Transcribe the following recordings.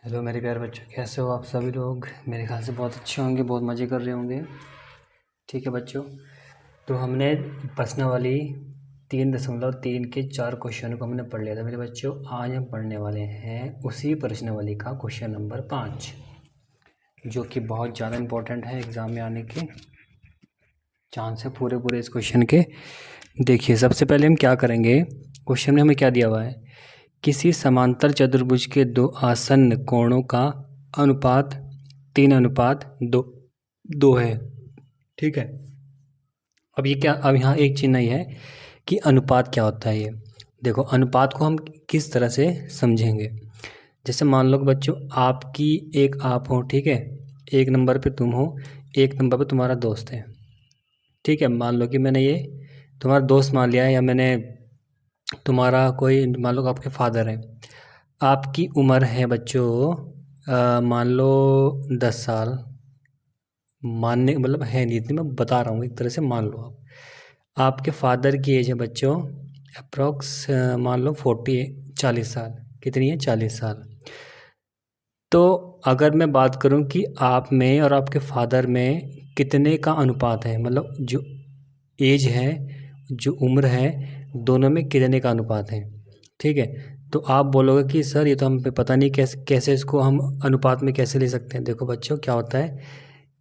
Hello मेरे प्यारे बच्चों, कैसे हो आप सभी लोग। मेरे ख्याल से बहुत अच्छे होंगे, बहुत मज़े कर रहे होंगे। ठीक है बच्चों, तो हमने प्रश्नावली 3.3 के 4 क्वेश्चन को हमने पढ़ लिया था मेरे बच्चों। आज हम पढ़ने वाले हैं उसी प्रश्नावली का क्वेश्चन नंबर 5, जो कि बहुत ज़्यादा इम्पोर्टेंट है एग्ज़ाम में आने के चांस है पूरे पूरे इस क्वेश्चन के। देखिए, सबसे पहले हम क्या करेंगे, क्वेश्चन में हमें क्या दिया हुआ है, किसी समांतर चतुर्भुज के दो आसन्न कोणों का अनुपात 3:2 है। ठीक है, अब ये क्या, अब यहाँ एक चीज़ नहीं है कि अनुपात क्या होता है। ये देखो, अनुपात को हम किस तरह से समझेंगे। जैसे मान लो कि बच्चों, आपकी एक आप हो, ठीक है, एक नंबर पे तुम हो, एक नंबर पे तुम्हारा दोस्त है। ठीक है, मान लो कि मैंने ये तुम्हारा दोस्त मान लिया है, या मैंने तुम्हारा कोई, मान लो कि आपके फादर हैं। आपकी उम्र है बच्चों, मान लो 10 साल। मानने मतलब है नहीं इतनी, मैं बता रहा हूँ, एक तरह से मान लो आप। आपके फादर की एज है बच्चों अप्रोक्स, मान लो 40 साल। कितनी है? 40 साल। तो अगर मैं बात करूं कि आप में और आपके फादर में कितने का अनुपात है, मतलब जो एज है, जो उम्र है, दोनों में कितने का अनुपात है। ठीक है, तो आप बोलोगे कि सर ये तो हमें पता नहीं, कैसे कैसे इसको हम अनुपात में कैसे ले सकते हैं। देखो बच्चों, क्या होता है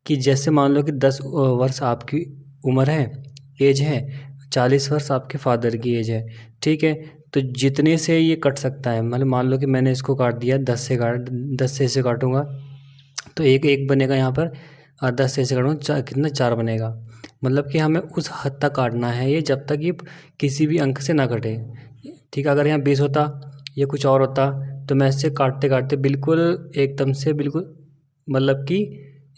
कि जैसे मान लो कि 10 वर्ष आपकी उम्र है, एज है, 40 वर्ष आपके फादर की एज है। ठीक है, तो जितने से ये कट सकता है, मतलब मान लो कि मैंने इसको काट दिया, 10 से इसे काटूंगा तो एक एक बनेगा यहाँ पर, और 10 से इसे काटूंगा कितना, 4 बनेगा। मतलब कि हमें उस हद तक काटना है ये, जब तक ये किसी भी अंक से ना कटे। ठीक है, अगर यहाँ 20 होता या कुछ और होता, तो मैं इससे काटते काटते बिल्कुल एकदम से, बिल्कुल मतलब कि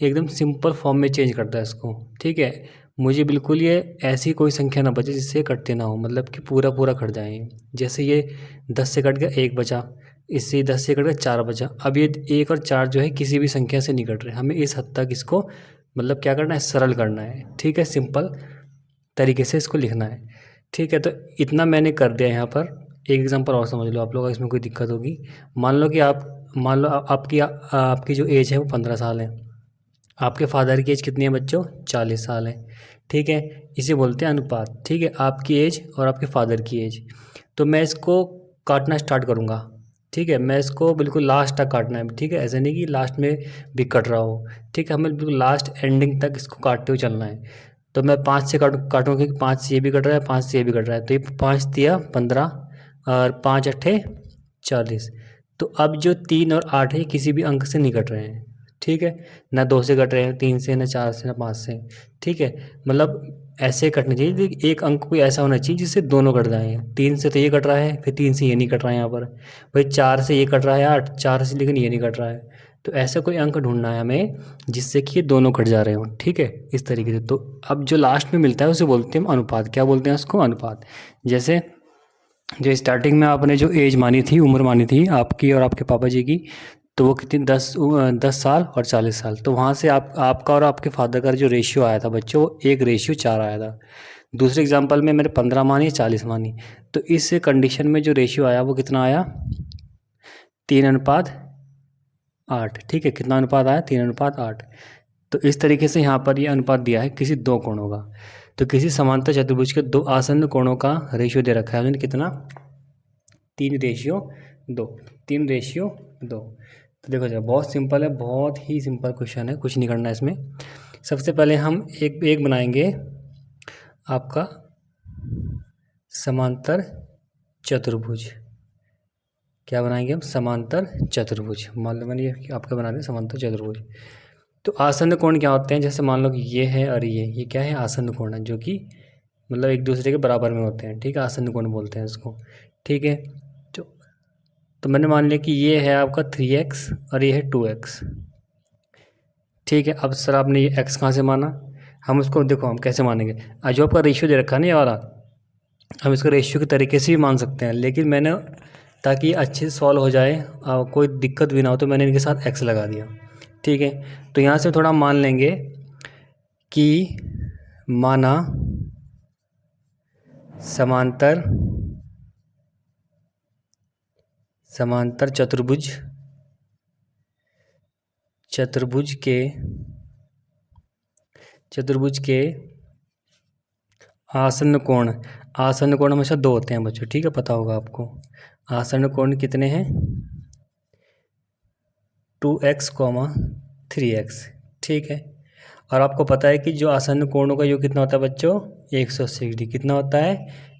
एकदम सिंपल फॉर्म में चेंज करता है इसको। ठीक है, मुझे बिल्कुल ये ऐसी कोई संख्या ना बचे जिससे कटते ना हो, मतलब कि पूरा पूरा कट जाए। जैसे ये 10 से कट गया, 1 बचा, इससे 10 से कट गया, 4 बचा। अब ये 1 और 4 जो है किसी भी संख्या से नहीं कट रहे, हमें इस हद तक इसको मतलब क्या करना है, सरल करना है। ठीक है, सिंपल तरीके से इसको लिखना है। ठीक है, तो इतना मैंने कर दिया यहाँ पर। एक एग्जांपल और समझ लो आप लोग, इसमें कोई दिक्कत होगी। मान लो आपकी जो एज है वो 15 साल है। आपके फादर की एज कितनी है बच्चों? 40 साल है। ठीक है, इसे बोलते हैं अनुपात। ठीक है, आपकी एज और आपके फादर की एज। तो मैं इसको काटना स्टार्ट करूँगा। ठीक है, मैं इसको बिल्कुल लास्ट तक काटना है। ठीक है, ऐसा नहीं कि लास्ट में भी कट रहा हो। ठीक है, हमें बिल्कुल लास्ट एंडिंग तक इसको काटते हुए चलना है। तो मैं 5 से काटूँगा, क्योंकि 5 से ये भी कट रहा है, 5 से ये भी कट रहा है, तो ये 5 दिया 15 और 5 अट्ठे 40। तो अब जो 3 और 8 है, ये किसी भी अंक से नहीं कट रहे हैं। ठीक है, ना 2 से कट रहे हैं, 3 से, ना 4 से, ना 5 से। ठीक है, मतलब ऐसे कटने चाहिए, लेकिन एक अंक कोई ऐसा होना चाहिए जिससे दोनों कट जाएँ। 3 से तो ये कट रहा है, फिर 3 से ये नहीं कट रहा है यहाँ पर। भाई 4 से ये कट रहा है, 8 4 से, लेकिन ये नहीं कट रहा है। तो ऐसा कोई अंक ढूंढना है हमें जिससे कि ये दोनों कट जा रहे हों। ठीक है, इस तरीके से। तो अब जो लास्ट में मिलता है उसे बोलते हैं हम अनुपात। क्या बोलते हैं उसको? अनुपात। जैसे जो स्टार्टिंग में आपने जो एज मानी थी, उम्र मानी थी आपकी और आपके पापा जी की, तो वो कितनी, 10 साल और 40 साल। तो वहाँ से आपका और आपके फादर का जो रेशियो आया था बच्चों, वो 1:4 आया था। दूसरे एग्जांपल में मैंने 15 मानी, 40 मानी। तो इस कंडीशन में जो रेशियो आया वो कितना आया? 3:8। ठीक है, कितना अनुपात आया? 3:8। तो इस तरीके से यहाँ पर ये अनुपात दिया है किसी दो कोणों का। तो किसी समांतर चतुर्भुज के दो आसन्न कोणों का रेशियो दे रखा है उन्होंने, कितना? 3:2। 3:2। तो देखो जरा, बहुत सिंपल है, बहुत ही सिंपल क्वेश्चन है, कुछ नहीं करना है इसमें। सबसे पहले हम एक एक बनाएंगे आपका समांतर चतुर्भुज। क्या बनाएंगे हम? समांतर चतुर्भुज। मान लो मैंने ये आपका बना दिया समांतर चतुर्भुज। तो आसन्न कोण क्या होते हैं? जैसे मान लो कि ये है और ये क्या है? आसन्न कोण है, जो कि मतलब एक दूसरे के बराबर में होते हैं। ठीक है, आसन्न कोण बोलते हैं इसको। ठीक है, तो तो मैंने मान लिया कि ये है आपका 3x और ये है 2x। ठीक है, अब सर आपने ये x कहाँ से माना? हम उसको देखो, हम कैसे मानेंगे, जो आपका रेशियो दे रखा है ना ये वाला, हम इसको रेशियो के तरीके से भी मान सकते हैं। लेकिन मैंने, ताकि अच्छे से सॉल्व हो जाए, कोई दिक्कत भी ना हो, तो मैंने इनके साथ x लगा दिया। ठीक है, तो यहाँ से थोड़ा मान लेंगे कि माना समांतर चतुर्भुज चतुर्भुज के आसन्न कोण हमेशा 2 होते हैं बच्चों, ठीक है, पता होगा आपको। आसन्न कोण कितने हैं? 2x, 3x, ठीक है। और आपको पता है कि जो आसन्न कोणों का योग कितना होता है बच्चों? 180 डिग्री। कितना होता है?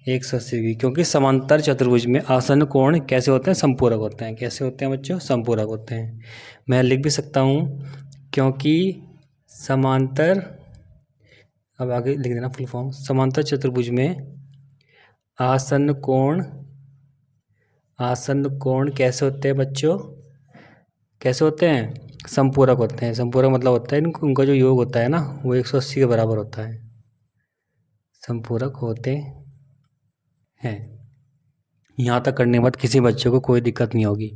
180 डिग्री। क्योंकि समांतर चतुर्भुज में आसन्न कोण कैसे होते हैं? संपूरक होते हैं। कैसे होते हैं बच्चों? संपूरक होते हैं। मैं लिख भी सकता हूँ, क्योंकि समांतर, अब आगे लिख देना फुल फॉर्म। समांतर चतुर्भुज में आसन्न कोण कैसे होते हैं बच्चों? कैसे होते हैं? संपूरक होते हैं। संपूरक मतलब होता है उनका जो योग होता है ना, वो 180 के बराबर होता है। संपूरक होते हैं। यहाँ तक करने के बाद किसी बच्चे को कोई दिक्कत नहीं होगी।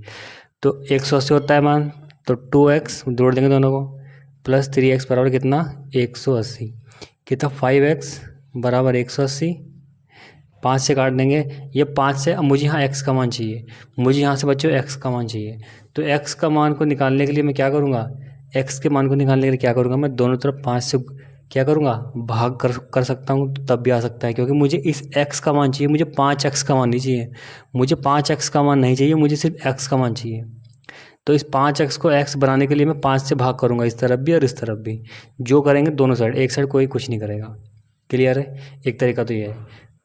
तो 180 होता है मान, तो 2x जोड़ देंगे दोनों को, प्लस 3x बराबर कितना? 180। कितना? 5x बराबर 180। 5 से काट देंगे, ये 5 से। अब मुझे यहाँ x का मान चाहिए, मुझे यहाँ से बच्चों x का मान चाहिए। तो x का मान को निकालने के लिए मैं क्या करूँगा? x के मान को निकालने के लिए क्या करूँगा? मैं दोनों तरफ 5 से क्या करूँगा? भाग कर सकता हूँ, तब भी आ सकता है। क्योंकि मुझे इस x का मान चाहिए, मुझे 5x का मान नहीं चाहिए। मुझे 5x का मान नहीं चाहिए, मुझे सिर्फ x का मान चाहिए। तो इस 5x को x बनाने के लिए मैं 5 से भाग करूँगा, इस तरफ भी और इस तरफ भी। जो करेंगे दोनों साइड, एक साइड कोई कुछ नहीं करेगा। क्लियर है? एक तरीका तो ये है।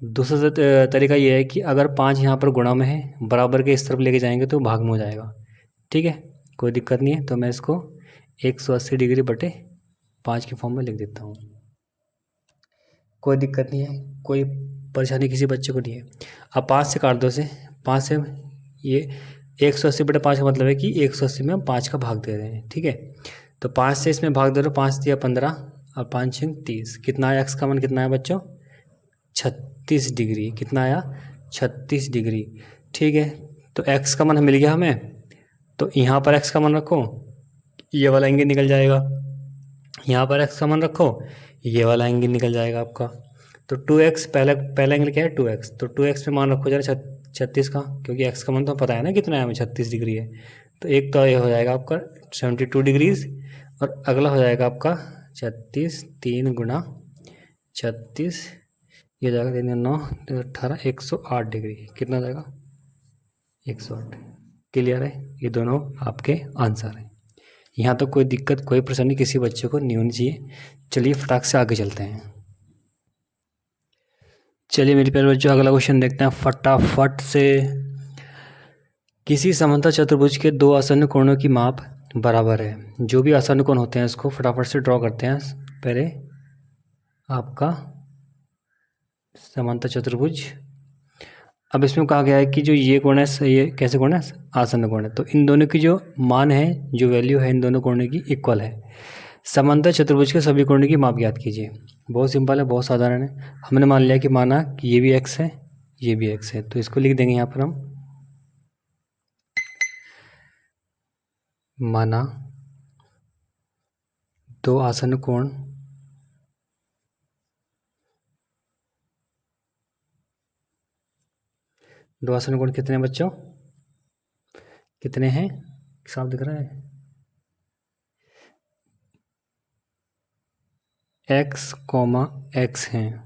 दूसरा तरीका ये है कि अगर 5 यहाँ पर गुणा में है, बराबर के इस तरफ लेके जाएंगे तो भाग में हो जाएगा। ठीक है, कोई दिक्कत नहीं है। तो मैं इसको 180 डिग्री बटे 5 के फॉर्म में लिख देता हूँ। कोई दिक्कत नहीं है, कोई परेशानी किसी बच्चे को नहीं है। अब 5 से काट दो इसे। 5 से ये 180 बटे 5 का मतलब है कि 180 में हम 5 का भाग दे रहे हैं। ठीक है, तो 5 से इसमें भाग दे रहे हो। 5 दिया 15 और 5 30। कितना आया? x का मान कितना आया बच्चों? 36 डिग्री। कितना आया? 36 डिग्री। ठीक है, तो x का मान मिल गया हमें। तो यहाँ पर x का मान रखो, ये वाला एंगल निकल जाएगा। यहाँ पर x का मान रखो, ये वाला एंगल निकल जाएगा आपका। तो 2x, पहला एंगल क्या है? 2x। तो 2x पे मान रखो जरा 36 का, क्योंकि x का मान तो पता है ना कितना है हमें, 36 डिग्री है। तो एक तो ये हो जाएगा आपका 72 डिग्रीज, और अगला हो जाएगा आपका 36, 3 गुणा 36, ये जाएगा 3 9 18, 108 डिग्री। कितना जाएगा? 108। क्लियर है? ये दोनों आपके आंसर हैं। यहाँ तो कोई दिक्कत, कोई परेशानी किसी बच्चे को नहीं होनी चाहिए। चलिए फटाक से आगे चलते हैं। चलिए मेरे प्यारे बच्चों, अगला क्वेश्चन देखते हैं फटाफट से। किसी समांतर चतुर्भुज के 2 आसन्न कोणों की माप बराबर है। जो भी आसन्न कोण होते हैं इसको फटाफट से ड्रॉ करते हैं। पहले आपका समांतर चतुर्भुज। अब इसमें कहा गया है कि जो ये कोण है, ये कैसे कोण है? आसन्न कोण है। तो इन दोनों की जो मान है, जो वैल्यू है इन दोनों कोणों की इक्वल है। समांतर चतुर्भुज के सभी कोणों की माप ज्ञात कीजिए। बहुत सिंपल है, बहुत साधारण है। हमने मान लिया कि माना कि ये भी x है, ये भी x है, तो इसको लिख देंगे यहाँ पर हम। माना 2 आसन्न कोण कितने हैं बच्चों? कितने हैं? साफ दिख रहा है? x, x हैं।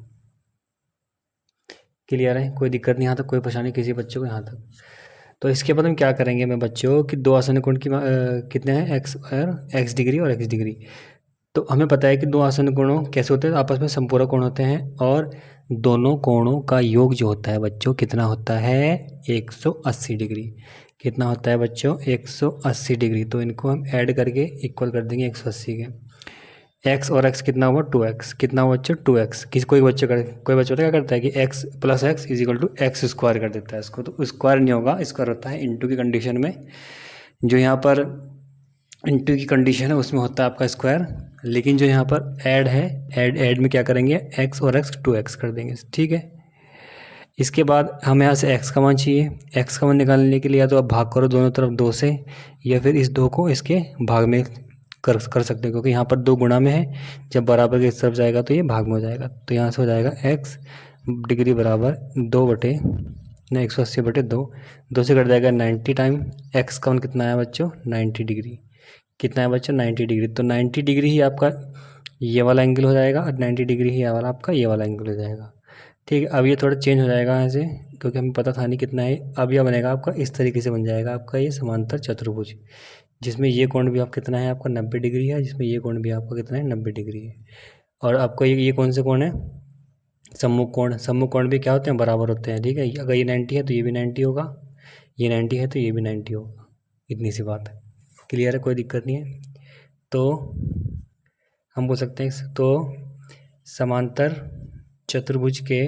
क्लियर है? कोई दिक्कत नहीं यहाँ तक, कोई परेशानी किसी बच्चे को यहाँ तक। तो इसके बाद हम क्या करेंगे मैं बच्चों कि 2 आसन्न कोण की कितने हैं? x डिग्री और x डिग्री। तो हमें पता है कि 2 आसन्न कोणों कैसे होते हैं? आपस में संपूरक कोण होते हैं, और दोनों कोणों का योग जो होता है बच्चों कितना होता है? 180 डिग्री। कितना होता है बच्चों? 180 डिग्री। तो इनको हम ऐड करके इक्वल कर देंगे 180 के। x और x कितना हुआ? 2x। कितना हुआ बच्चों? 2x। कोई बच्चा क्या करता है कि x plus x is equal to x square कर देता है इसको। तो स्क्वायर नहीं होगा, स्क्वायर होता है इंटू की कंडीशन में। जो यहाँ पर इंटू की कंडीशन है उसमें होता है आपका स्क्वायर, लेकिन जो यहाँ पर ऐड है, ऐड में क्या करेंगे? x और x 2x कर देंगे। ठीक है, इसके बाद हमें यहाँ से x का मान चाहिए। x का मान निकालने के लिए या तो आप भाग करो दोनों तरफ 2 से, या फिर इस 2 को इसके भाग में कर सकते हैं, क्योंकि यहाँ पर 2 गुणा में है। जब बराबर के इस तरफ जाएगा तो ये भाग में हो जाएगा। तो यहाँ से हो जाएगा x डिग्री बराबर 180 बटे 2। 2 से कट जाएगा 90 टाइम। x का मान कितना आया बच्चों? 90 डिग्री। कितना है बच्चों 90 डिग्री। तो 90 डिग्री ही आपका ये वाला एंगल हो जाएगा और 90 डिग्री ही वाला आपका ये वाला एंगल हो जाएगा। ठीक है, अब ये थोड़ा चेंज हो जाएगा यहाँ से, क्योंकि हमें पता था नहीं कितना है। अब यह बनेगा आपका इस तरीके से बन जाएगा आपका ये समांतर चतुर्भुज, जिसमें ये कोण भी आप कितना है आपका 90 डिग्री है, जिसमें ये कोण भी आपका कितना है 90 डिग्री है। और आपको ये कौन से कोण है, सम्मुख कोण। सम्मुख कोण भी क्या होते हैं, बराबर होते हैं। ठीक है, अगर ये 90 है तो ये भी 90 होगा, ये 90 है तो ये भी 90 होगा। इतनी सी बात है, क्लियर है, कोई दिक्कत नहीं है। तो हम बोल सकते हैं तो समांतर चतुर्भुज के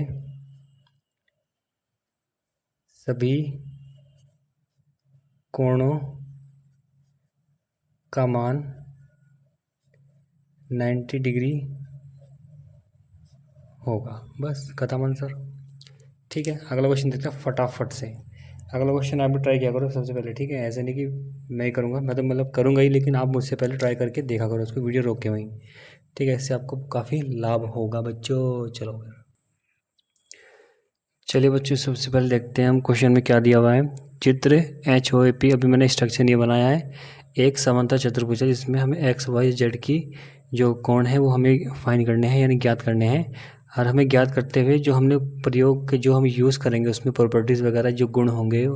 सभी कोणों का मान 90 डिग्री होगा। बस खत्म आंसर। ठीक है, अगला क्वेश्चन देखते हैं फटाफट से। अगला क्वेश्चन आप भी ट्राई किया करो सबसे पहले। ठीक है, ऐसे नहीं कि मैं ही करूँगा, मैं तो मतलब करूँगा ही, लेकिन आप मुझसे पहले ट्राई करके देखा करो उसको, वीडियो रोक के वहीं। ठीक है, इससे आपको काफ़ी लाभ होगा बच्चों। चलो चलिए बच्चों, सबसे पहले देखते हैं हम क्वेश्चन में क्या दिया हुआ है। चित्र HOAP, अभी मैंने स्ट्रक्चर ये बनाया है। एक समांतर चतुर्भुज है जिसमें हमें XYZ की जो कोण है वो हमें फाइंड करने हैं, यानी ज्ञात करने हैं। और हमें ज्ञात करते हुए जो हमने प्रयोग के जो हम यूज़ करेंगे उसमें प्रॉपर्टीज़ वगैरह जो गुण होंगे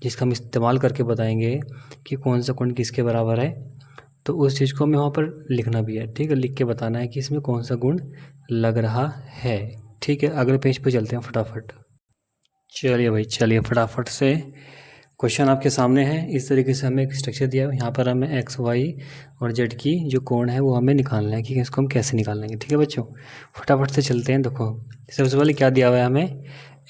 जिसका हम इस्तेमाल करके बताएंगे कि कौन सा कोण किसके बराबर है, तो उस चीज़ को हमें वहाँ पर लिखना भी है। ठीक है, लिख के बताना है कि इसमें कौन सा गुण लग रहा है। ठीक है, अगले पेज पे चलते हैं फटाफट। चलिए भाई, चलिए फटाफट से क्वेश्चन आपके सामने है। इस तरीके से हमें एक स्ट्रक्चर दिया है, यहाँ पर हमें XY और Z की जो कोण है वो हमें निकालना है कि इसको हम कैसे निकालेंगे। ठीक है बच्चों, फटाफट से चलते हैं। देखो सबसे पहले क्या दिया हुआ है हमें,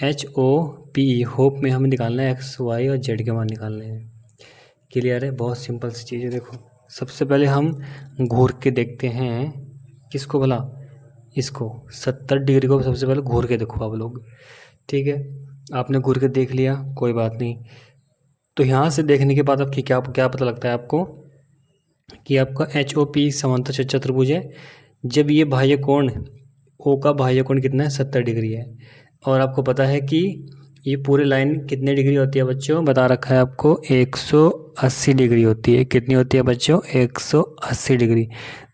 HOPE, होप में हमें निकालना है XY और Z के मान निकालने हैं। क्लियर है, बहुत सिंपल सी चीज़ है। देखो सबसे पहले हम घूर के देखते हैं, किसको भला, इसको 70 डिग्री को सबसे पहले घूर के देखो आप लोग। ठीक है, आपने घूर के देख लिया, कोई बात नहीं। तो यहाँ से देखने के बाद आपकी क्या क्या पता लगता है आपको कि आपका HOP समांतर चतुर्भुज है। जब ये बाह्य कोण O का बाह्य कोण कितना है 70 डिग्री है, और आपको पता है कि ये पूरी लाइन कितने डिग्री होती है बच्चों, बता रखा है आपको 180 डिग्री होती है। कितनी होती है बच्चों, 180 डिग्री।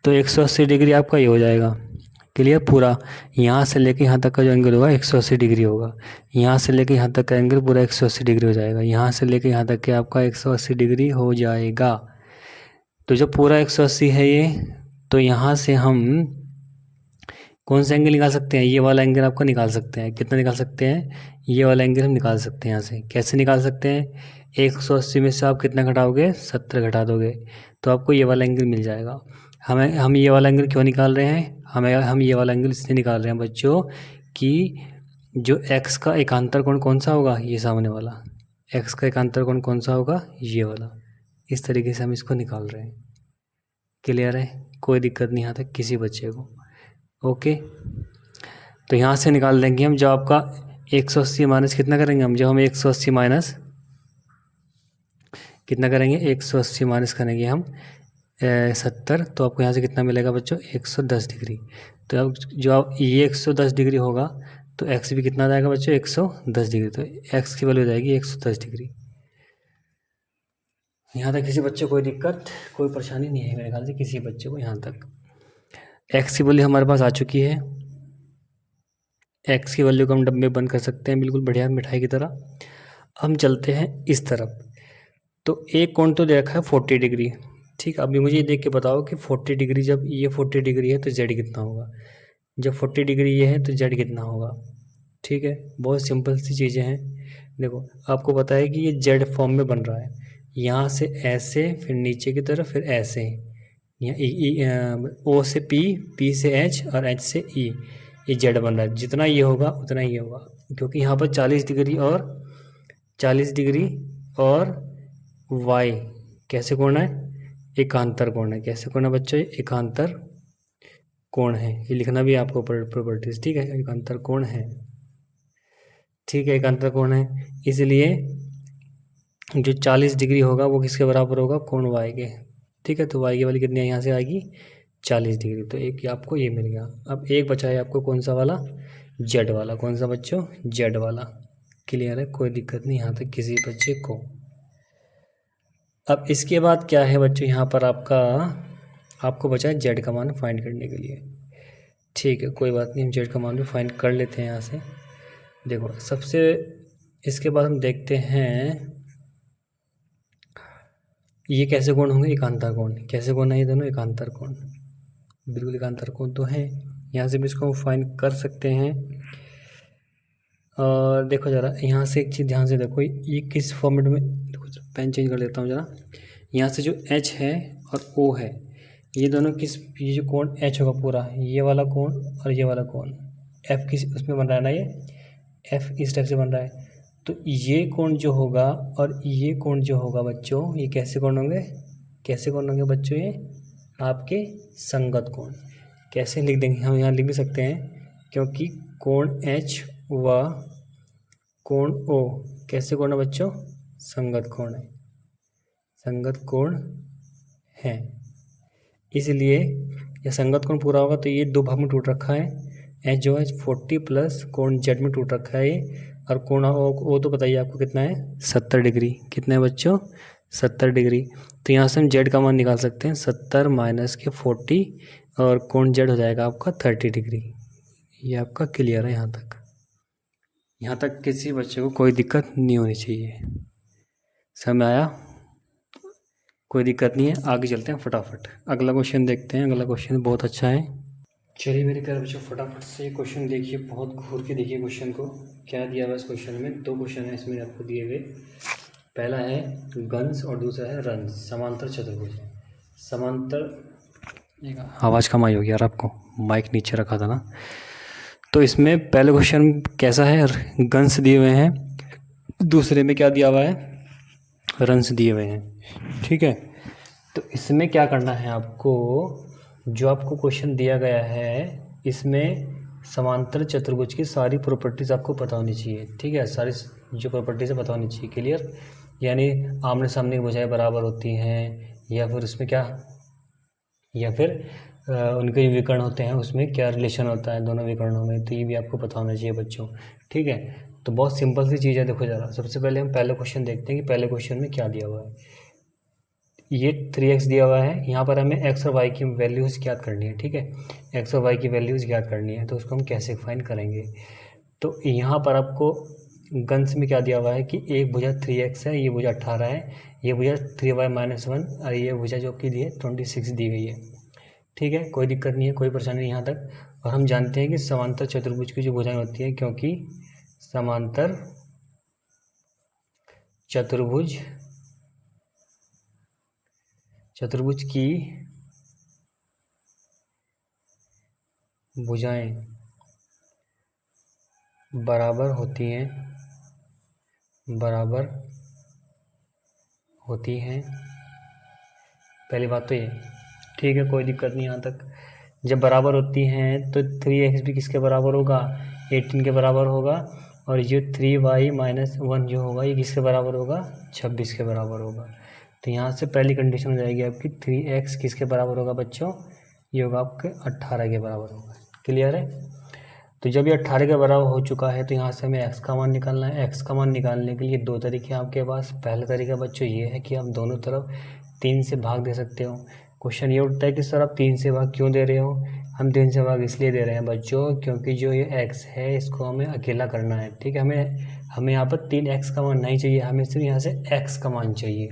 तो 180 डिग्री आपका ये हो जाएगा। क्लियर, पूरा यहाँ से लेके यहाँ तक का जो एंगल होगा 180 डिग्री होगा। यहाँ से लेके यहाँ तक का एंगल पूरा 180 डिग्री हो जाएगा। यहाँ से लेके यहाँ तक के आपका 180 डिग्री हो जाएगा। तो जब पूरा 180 है ये, तो यहाँ से हम कौन सा एंगल निकाल सकते हैं, ये वाला एंगल आपका निकाल सकते हैं। कितना निकाल सकते हैं, ये वाला एंगल हम निकाल सकते हैं। यहाँ से कैसे निकाल सकते हैं, 180 में से आप कितना घटाओगे, 70 घटा दोगे, तो आपको ये वाला एंगल मिल जाएगा। हम ये वाला एंगल क्यों निकाल रहे हैं, हम ये वाला एंगल इसलिए निकाल रहे हैं बच्चों कि जो x का एकांतर कोण कौन सा होगा, ये सामने वाला। x का एकांतर कोण कौन सा होगा, ये वाला। इस तरीके से हम इसको निकाल रहे हैं। क्लियर है, कोई दिक्कत नहीं आता किसी बच्चे को। ओके, तो यहाँ से निकाल देंगे हम। जब आपका 180 माइनस कितना करेंगे हम, जब हम 180 माइनस कितना करेंगे, 180 माइनस करेंगे हम 70, तो आपको यहाँ से कितना मिलेगा बच्चों, 110 डिग्री। तो अब जो आप ये 110 डिग्री होगा तो x भी कितना आ जाएगा बच्चों, 110 डिग्री। तो x की वैल्यू हो जाएगी 110 डिग्री। यहाँ तक किसी बच्चे को कोई दिक्कत, कोई परेशानी नहीं है मेरे ख्याल से किसी बच्चे को। यहाँ तक x की वैल्यू हमारे पास आ चुकी है। x की वैल्यू को हम डब्बे बंद कर सकते हैं, बिल्कुल बढ़िया मिठाई की तरह। हम चलते हैं इस तरफ। तो एक कोण तो दे रखा है 40 डिग्री। ठीक, अभी मुझे ये देख के बताओ कि 40 डिग्री, जब ये 40 डिग्री है तो z कितना होगा, जब 40 डिग्री ये है तो z कितना होगा। ठीक है, बहुत सिंपल सी चीज़ें हैं। देखो आपको पता है कि ये z फॉर्म में बन रहा है, यहाँ से ऐसे, फिर नीचे की तरफ, फिर ऐसे, यहाँ O से P से H और H से E, ये z बन रहा है। जितना ये होगा उतना ही होगा, क्योंकि यहाँ पर 40 डिग्री और y कैसे कोण है, एकांतर कोण है। कैसे कोण है बच्चों, एकांतर कोण है। ये लिखना भी है आपको प्रॉपर्टीज। ठीक है, एकांतर कोण है। ठीक है, एकांतर कोण है, इसलिए जो 40 डिग्री होगा वो किसके बराबर होगा, कोण y के। ठीक है, तो y की वैल्यू कितनी है, यहाँ से आएगी 40 डिग्री। तो एक आपको ये मिल गया। अब एक बचा है आपको कौन सा वाला, z वाला। कौन सा बच्चों, z वाला। क्लियर है, कोई दिक्कत नहीं यहाँ तक किसी बच्चे को। अब इसके बाद क्या है बच्चों, यहाँ पर आपको बचा है जेड का मान फाइंड करने के लिए। ठीक है, कोई बात नहीं, हम जेड का मान भी फाइंड कर लेते हैं यहाँ से। देखो सबसे इसके बाद हम देखते हैं ये कैसे कोण होंगे, एकांतर कोण। कैसे कोण है ये दोनों, एकांतर कोण, बिल्कुल एकांतर कोण तो है। यहाँ से भी इसको हम फाइंड कर सकते हैं। और देखो ज़रा यहाँ से एक चीज़ ध्यान से देखो, ये किस फॉर्मेट में, देखो पेन चेंज कर लेता हूँ ज़रा। यहाँ से जो एच है और ओ है, ये दोनों किस, ये जो कोण एच होगा पूरा, ये वाला कोण और ये वाला कोण, एफ किस उसमें बन रहा है ना, ये एफ इस टाइप से बन रहा है। तो ये कोण जो होगा और ये कोण जो होगा बच्चों, ये कैसे कोण होंगे, कैसे कोण होंगे बच्चों, ये आपके संगत कोण। कैसे लिख देंगे, हम यहाँ लिख भी सकते हैं, क्योंकि कोण एच व कोण ओ कैसे कोण है बच्चों, संगत कोण है, संगत कोण है। इसलिए यह संगत कोण पूरा होगा तो ये दो भाग में टूट रखा है, एच जो है 40 प्लस कोण जेड में टूट रखा है ये, और कोण ओ तो बताइए आपको कितना है, 70 डिग्री। कितना है बच्चों, 70 डिग्री। तो यहाँ से हम जेड का मान निकाल सकते हैं, 70 माइनस के 40, और कोण जेड हो जाएगा आपका 30 डिग्री। ये आपका क्लियर है यहाँ तक। यहाँ तक किसी बच्चे को कोई दिक्कत नहीं होनी चाहिए, समझ आया, कोई दिक्कत नहीं है। आगे चलते हैं फटाफट, अगला क्वेश्चन देखते हैं। अगला क्वेश्चन बहुत अच्छा है। चलिए मेरे प्यारे बच्चों फटाफट से क्वेश्चन देखिए, बहुत घूर के देखिए क्वेश्चन को, क्या दिया हुआ इस क्वेश्चन में। दो क्वेश्चन है इसमें आपको दिए गए, पहला है गन्स और दूसरा है रन्स, समांतर चतुर्भुज। समांतर, आवाज़ कम आई होगी यार आपको, माइक नीचे रखा था ना। तो इसमें पहले क्वेश्चन कैसा है, गन्स दिए हुए हैं, दूसरे में क्या दिया हुआ है, रन्स दिए हुए हैं। ठीक है, तो इसमें क्या करना है आपको, जो आपको क्वेश्चन दिया गया है इसमें समांतर चतुर्भुज की सारी प्रॉपर्टीज़ आपको पता होनी चाहिए। ठीक है, सारी जो प्रॉपर्टीज़ पता होनी चाहिए, क्लियर। यानी आमने सामने की भुजाएं बराबर होती हैं, या फिर उसमें क्या, या फिर उनके विकर्ण होते हैं उसमें क्या रिलेशन होता है दोनों विकर्णों में, तो ये भी आपको पता होना चाहिए बच्चों। ठीक है, तो बहुत सिंपल सी चीज़ है। देखो ज़रा, सबसे पहले हम पहले क्वेश्चन देखते हैं कि पहले क्वेश्चन में क्या दिया हुआ है। ये 3x दिया हुआ है, यहाँ पर हमें x और y की वैल्यूज़ ज्ञात करनी है। ठीक है, x और y की वैल्यूज़ ज्ञात करनी है, तो उसको हम कैसे फाइंड करेंगे। तो यहाँ पर आपको गन्स में क्या दिया हुआ है कि एक भुजा 3x है, ये भुजा 18 है, ये भुजा 3y-1 और ये भुजा जो आपकी दी है 26 दी गई है। ठीक है, कोई दिक्कत नहीं है, कोई परेशानी नहीं यहाँ तक। और हम जानते हैं कि समांतर चतुर्भुज की जो भुजाएं होती है, क्योंकि समांतर चतुर्भुज की भुजाएं बराबर होती हैं, पहली बात तो ये। ठीक है, कोई दिक्कत नहीं यहाँ तक। जब बराबर होती हैं तो 3x भी किसके बराबर होगा, 18 के बराबर होगा, और ये 3y-1 जो होगा ये किसके बराबर होगा, 26 के बराबर होगा। तो यहाँ से पहली कंडीशन हो जाएगी आपकी, 3x किसके बराबर होगा बच्चों, ये होगा आपके 18 के बराबर होगा। क्लियर है। तो जब ये 18 के बराबर हो चुका है तो यहाँ से हमें x का मान निकालना है। x का मान निकालने के लिए दो तरीके हैं आपके पास। पहला तरीका बच्चों ये है कि आप दोनों तरफ 3 से भाग दे सकते हो। क्वेश्चन ये उठता है कि सर आप 3 से भाग क्यों दे रहे हो। हम 3 से भाग इसलिए दे रहे हैं बच्चों, क्योंकि जो ये x है इसको हमें अकेला करना है। ठीक है, हमें यहाँ पर 3x का मान नहीं चाहिए, हमें सिर्फ यहाँ से x का मान चाहिए।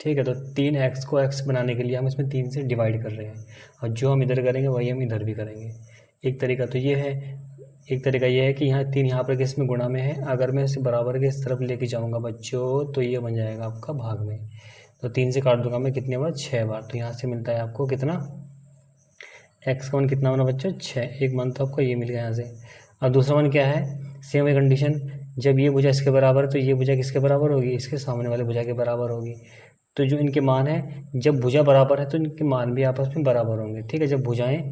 ठीक है, तो 3x को x बनाने के लिए हम इसमें 3 से डिवाइड कर रहे हैं, और जो हम इधर करेंगे वही हम इधर भी करेंगे। एक तरीका तो ये है, एक तरीका ये है कि यहाँ 3 यहाँ पर किस में गुणा में है, अगर मैं इसे बराबर के इस तरफ लेके जाऊँगा बच्चों तो ये बन जाएगा आपका भाग में। तो 3 से काट दूंगा मैं कितने बार, 6 बार। तो यहाँ से मिलता है आपको कितना, x का मान कितना बना बच्चों, 6। एक मान तो आपको ये मिल गया यहाँ से। अब दूसरा मान क्या है, सेम है कंडीशन, जब ये भुजा इसके बराबर है तो ये भुजा किसके बराबर होगी, इसके सामने वाले भुजा के बराबर होगी। तो जो इनके मान है, जब भुजा बराबर है तो इनके मान भी आपस में बराबर होंगे। ठीक है, जब भुजाएं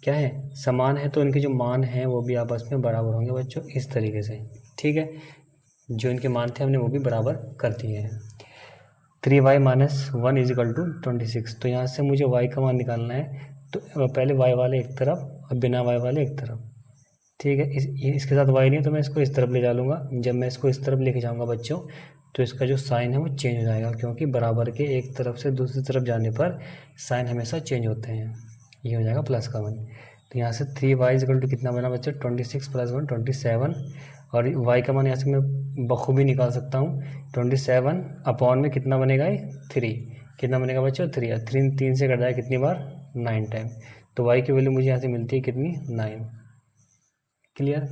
क्या है, समान है, तो इनके जो मान हैं वो भी आपस में बराबर होंगे बच्चों, इस तरीके से। ठीक है, जो इनके मान थे हमने वो भी बराबर कर दिए हैं। 3y-1 = 26। तो यहाँ से मुझे y का मान निकालना है, तो पहले y वाले एक तरफ और बिना y वाले एक तरफ। ठीक है, इसके साथ y नहीं है तो मैं इसको इस तरफ ले जा लूँगा। जब मैं इसको इस तरफ लेके जाऊँगा बच्चों तो इसका जो साइन है वो चेंज हो जाएगा, क्योंकि बराबर के एक तरफ से दूसरी तरफ जाने पर साइन हमेशा चेंज होते हैं। ये हो जाएगा प्लस का 1। तो यहाँ से 3y कितना बना बच्चे 26 + 1 27, और y का मान यहाँ से मैं बखूबी निकाल सकता हूँ। 27 अपॉन में कितना बनेगा ये 3, कितना बनेगा बच्चों 3, और 3 से कट जाएगा कितनी बार 9 टाइम। तो y की वैल्यू मुझे यहाँ से मिलती है कितनी 9। क्लियर।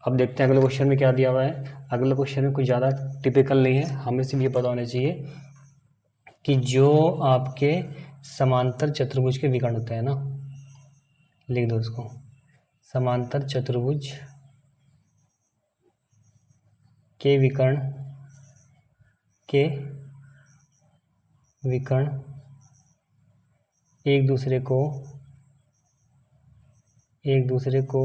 अब देखते हैं अगले क्वेश्चन में क्या दिया हुआ है। अगले क्वेश्चन में कुछ ज़्यादा टिपिकल नहीं है, हमें सिर्फ ये पता होना चाहिए कि जो आपके समांतर चतुर्भुज के विकर्ण होते हैं ना, लिख दो उसको, समांतर चतुर्भुज के विकर्ण एक दूसरे को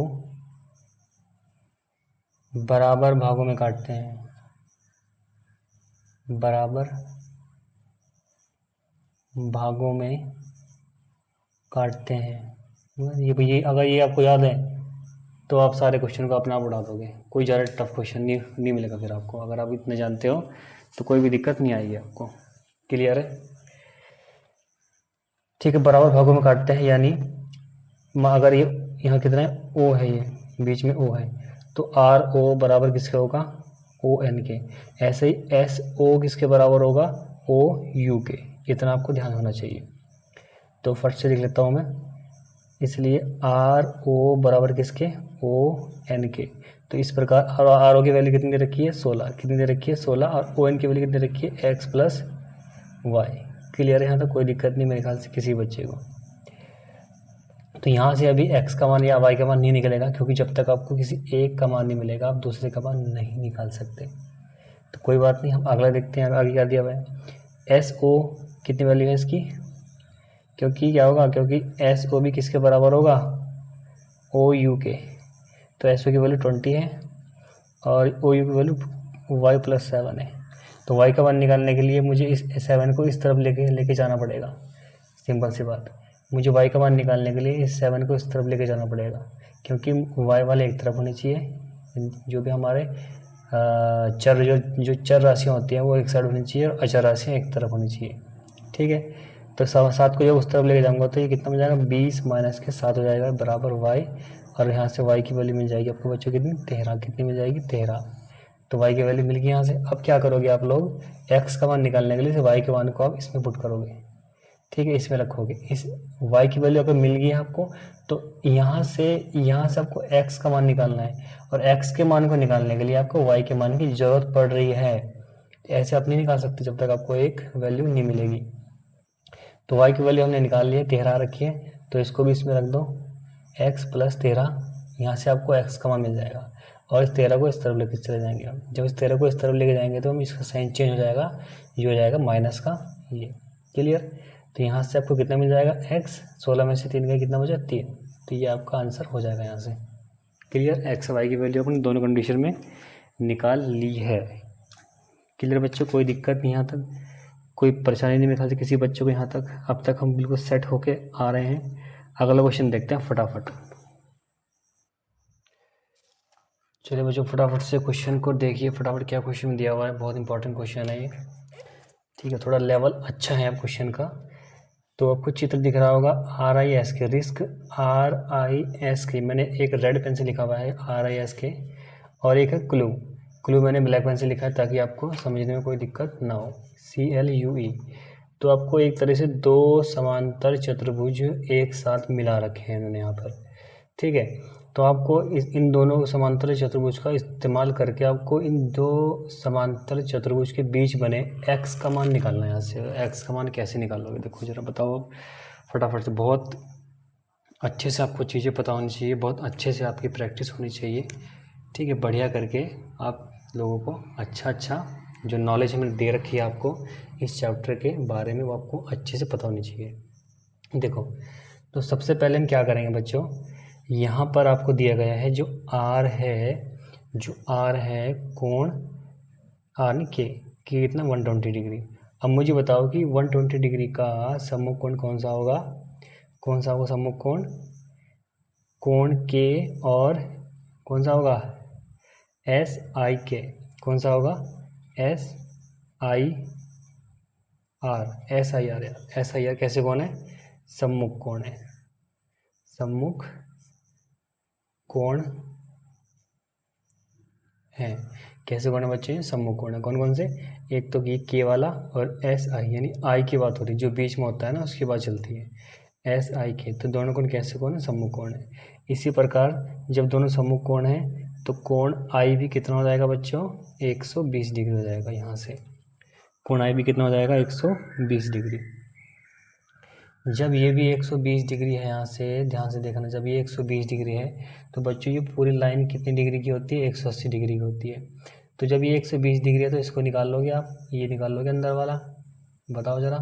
बराबर भागों में काटते हैं, बराबर भागों में काटते हैं। ये अगर ये आपको याद है तो आप सारे क्वेश्चन को अपना आप उड़ा दोगे, कोई ज़्यादा टफ क्वेश्चन नहीं मिलेगा फिर आपको। अगर आप इतने जानते हो तो कोई भी दिक्कत नहीं आएगी आपको। क्लियर है। ठीक है, बराबर भागों में काटते हैं, यानी अगर ये यहाँ कितना है ओ है, ये बीच में ओ है, तो आर ओ बराबर किसके होगा ओ एन के। ऐसे ही एस ओ किसके बराबर होगा ओ यू के। इतना आपको ध्यान होना चाहिए। तो फर्स्ट से लिख लेता हूँ मैं, इसलिए आर ओ बराबर किसके ओ एन के। तो इस प्रकार आर ओ की वैल्यू कितनी दे रखी है 16, कितनी दे रखी है 16, और ओ एन की वैल्यू कितनी दे रखी है x + y। क्लियर है, यहाँ तक कोई दिक्कत नहीं मेरे ख्याल से किसी बच्चे को। तो यहाँ से अभी x का मान या y का मान नहीं निकलेगा, क्योंकि जब तक आपको किसी एक का मान नहीं मिलेगा आप दूसरे का मान नहीं निकाल सकते। तो कोई बात नहीं, हम अगला देखते हैं आगे क्या दिया हुआ है। एस ओ कितनी वैल्यू है इसकी, क्योंकि क्या होगा, क्योंकि एस ओ भी किसके बराबर होगा ओ यू के। तो एस ओ की वैल्यू 20 है और ओ यू की वैल्यू y + 7 है। तो y का मान निकालने के लिए मुझे इस 7 को इस तरफ लेके जाना पड़ेगा। सिंपल सी बात, मुझे y का मान निकालने के लिए इस 7 को इस तरफ लेके जाना पड़ेगा, क्योंकि y वाले एक तरफ होने चाहिए। जो भी हमारे जो चर राशियाँ होती हैं वो एक साइड होनी चाहिए, और अचर राशियाँ एक तरफ होनी चाहिए। ठीक है, तो 7 को जब उस तरफ लेके जाऊँगा तो ये कितना हो जाएगा 20 - 7 हो जाएगा बराबर y, और यहाँ से y की वैल्यू मिल जाएगी आपको बच्चों कितनी 13, कितनी मिल जाएगी 13। तो y की वैल्यू मिल गई यहाँ से। अब क्या करोगे आप लोग, x का मान निकालने के लिए y के मान को आप इसमें पुट करोगे। ठीक है, इसमें रखोगे। इस y की वैल्यू अगर मिल गई है आपको, तो यहाँ से आपको x का मान निकालना है, और x के मान को निकालने के लिए आपको y के मान की ज़रूरत पड़ रही है। ऐसे आप नहीं निकाल सकते जब तक आपको एक वैल्यू नहीं मिलेगी। तो y की वैल्यू हमने निकाल ली है 13 रखी है, तो इसको भी इसमें रख दो x + 13। यहाँ से आपको x का मान मिल जाएगा, और इस 13 को इस तरफ लेके चले जाएंगे हम। जब इस 13 को इस तरफ लेके जाएंगे तो हम इसका साइन चेंज हो जाएगा, ये हो जाएगा माइनस का ये। क्लियर। तो यहाँ से आपको कितना मिल जाएगा x, 16 में से 3 गया कितना बचा 3। तो ये आपका आंसर हो जाएगा यहाँ से। क्लियर, x y की वैल्यू अपनी दोनों कंडीशन में निकाल ली है। क्लियर बच्चों, कोई दिक्कत नहीं यहाँ तक, कोई परेशानी नहीं मेरे ख्याल से किसी बच्चे को यहाँ तक। अब तक हम बिल्कुल सेट होके आ रहे हैं। अगला क्वेश्चन देखते हैं फटाफट। चलिए बच्चों फटाफट से क्वेश्चन को देखिए, फटाफट क्या क्वेश्चन दिया हुआ है। बहुत इंपॉर्टेंट क्वेश्चन है ये। ठीक है, थोड़ा लेवल अच्छा है क्वेश्चन का। तो आपको चित्र दिख रहा होगा RIS के, रिस्क RIS के, मैंने एक रेड पेन से लिखा हुआ है RIS के, और एक है क्लू मैंने ब्लैक पेन से लिखा है ताकि आपको समझने में कोई दिक्कत ना हो, CLUE। तो आपको एक तरह से दो समांतर चतुर्भुज एक साथ मिला रखे हैं इन्होंने यहाँ पर। ठीक है, तो आपको इन दोनों समांतर चतुर्भुज का इस्तेमाल करके आपको इन दो समांतर चतुर्भुज के बीच बने x का मान निकालना है। यहाँ से x का मान कैसे निकालोगे, देखो जरा बताओ आप फटाफट से। बहुत अच्छे से आपको चीज़ें पता होनी चाहिए, बहुत अच्छे से आपकी प्रैक्टिस होनी चाहिए। ठीक है, बढ़िया करके आप लोगों को अच्छा जो नॉलेज हमें दे रखी है आपको इस चैप्टर के बारे में, वो आपको अच्छे से पता होनी चाहिए। देखो, तो सबसे पहले हम क्या करेंगे बच्चों, यहाँ पर आपको दिया गया है जो R है कोण R के कितना 120 डिग्री। अब मुझे बताओ कि 120 डिग्री का सम्मुख कोण कौन सा होगा सम्मुख कोण के, और कौन सा होगा SI के, कौन सा होगा I R, S I R, S I R कैसे कोण है? सम्मुख कोण है, सम्मुख कोण है। कैसे कोण है बच्चे? सम्मुख कोण है। कौन कौन से? एक तो ये के वाला और एस आई, यानी आई की बात हो रही है, जो बीच में होता है ना उसकी बात चलती है, एस आई के। तो दोनों कोण कैसे कोण है? सम्मुख कोण है। इसी प्रकार जब दोनों सम्मुख कोण है तो कोण आई भी कितना हो जाएगा बच्चों? 120 डिग्री हो जाएगा। यहाँ से कोण आई भी कितना हो जाएगा? 120 डिग्री। जब ये भी 120 डिग्री है, यहाँ से ध्यान से देखना, जब ये 120 डिग्री है तो बच्चों ये पूरी लाइन कितनी डिग्री की होती है? 180 डिग्री की होती है। तो जब ये 120 डिग्री है तो इसको निकाल लोगे आप, ये निकाल लोगे अंदर वाला, बताओ ज़रा,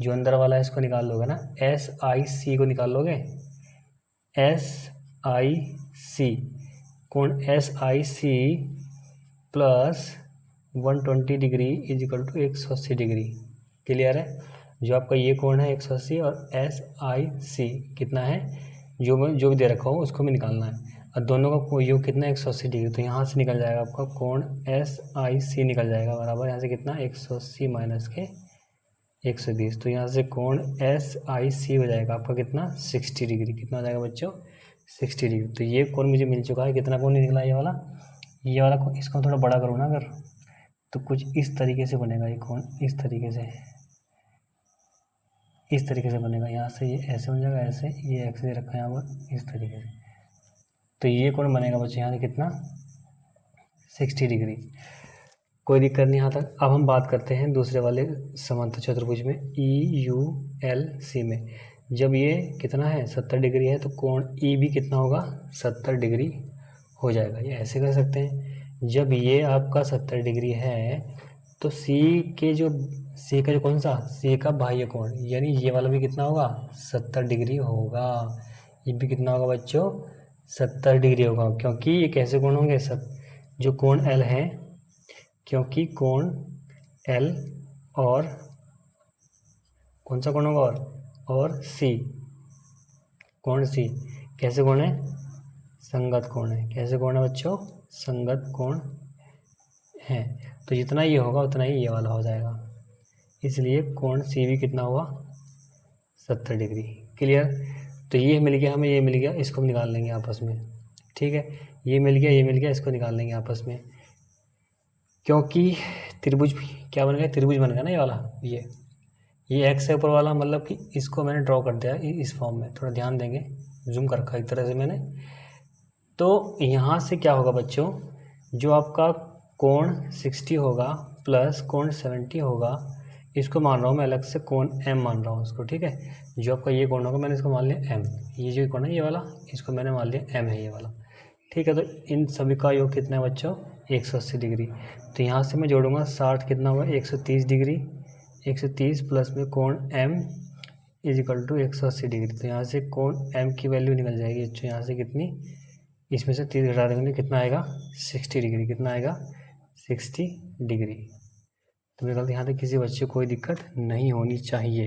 जो अंदर वाला है इसको निकाल लोगे ना, एस आई सी को निकाल लोगे, एस आई सी, कोण S I C plus 120 degree is equal to 180 degree. Clear है? जो आपका ये कोण है 180 और एस आई सी कितना है, जो भी दे रखा हो उसको भी निकालना है, और दोनों का योग कितना है? 180 डिग्री। तो यहाँ से निकल जाएगा आपका कोण एस आई सी निकल जाएगा बराबर, यहाँ से कितना? 180 माइनस के 120। तो यहाँ से कोण एस आई सी हो जाएगा आपका कितना? 60 डिग्री। कितना हो जाएगा बच्चों? 60 डिग्री। तो ये कोण मुझे मिल चुका है। कितना कोण निकला ये वाला? ये वाला कोण, इसको थोड़ा बड़ा करूँ ना अगर, तो कुछ इस तरीके से बनेगा ये कोण, इस तरीके से, इस तरीके से बनेगा। यहाँ से ये ऐसे बन जाएगा, ऐसे, ये एक्स दे रखा है यहाँ पर, इस तरीके से। तो ये कोण बनेगा बच्चे यहाँ से कितना? 60 डिग्री। कोई दिक्कत नहीं यहाँ तक। अब हम बात करते हैं दूसरे वाले समांतर चतुर्भुज में, ई यू एल सी में। जब ये कितना है? 70 डिग्री है, तो कोण ई भी कितना होगा? 70 डिग्री हो जाएगा। ये ऐसे कर सकते हैं, जब ये आपका 70 डिग्री है तो सी का जो कौन सा? सी का बाह्य कोण, यानी ये वाला भी कितना होगा? 70 डिग्री होगा। ये भी कितना होगा बच्चों? 70 डिग्री होगा। क्योंकि ये कैसे कोण होंगे? जो कोण एल है, क्योंकि कोण एल और कौन सा कोण होगा? और सी, कोण सी कैसे कोण है? संगत कोण है। कैसे कोण है बच्चों? संगत कोण है। तो जितना ये होगा उतना ही ये वाला हो जाएगा, इसलिए कोण सी भी कितना हुआ? 70 डिग्री। क्लियर? तो ये मिल गया हमें, ये मिल गया, इसको हम निकाल लेंगे आपस में। ठीक है, ये मिल गया, ये मिल गया, इसको निकाल लेंगे आपस में, क्योंकि त्रिभुज क्या बन गया? त्रिभुज बन गया ना ये वाला। ये एक्स है ऊपर वाला, मतलब कि इसको मैंने ड्रॉ कर दिया इस फॉर्म में। थोड़ा ध्यान देंगे, जूम कर रखा एक तरह से मैंने। तो यहाँ से क्या होगा बच्चों? जो आपका कोण 60 होगा प्लस कोण 70 होगा, इसको मान रहा हूँ मैं अलग से, कोण एम मान रहा हूँ इसको। ठीक है, जो आपका ये कोण होगा मैंने इसको मान लिया एम, ये जो कोण है ये वाला, इसको मैंने मान लिया एम है ये वाला। ठीक है, तो इन सभी का योग कितना है बच्चों? 180 डिग्री। तो यहाँ से मैं जोड़ूंगा 60 कितना हुआ? 130 डिग्री। 130 प्लस में कोण M is equal to 180 degree. तो यहाँ से कोण एम की वैल्यू निकल जाएगी अच्छा, यहाँ से कितनी? इसमें से 30 घटा देंगे, कितना आएगा? 60 डिग्री। कितना आएगा? 60 डिग्री। तो मेरे ख्याल से यहाँ तक किसी बच्चे को कोई दिक्कत नहीं होनी चाहिए।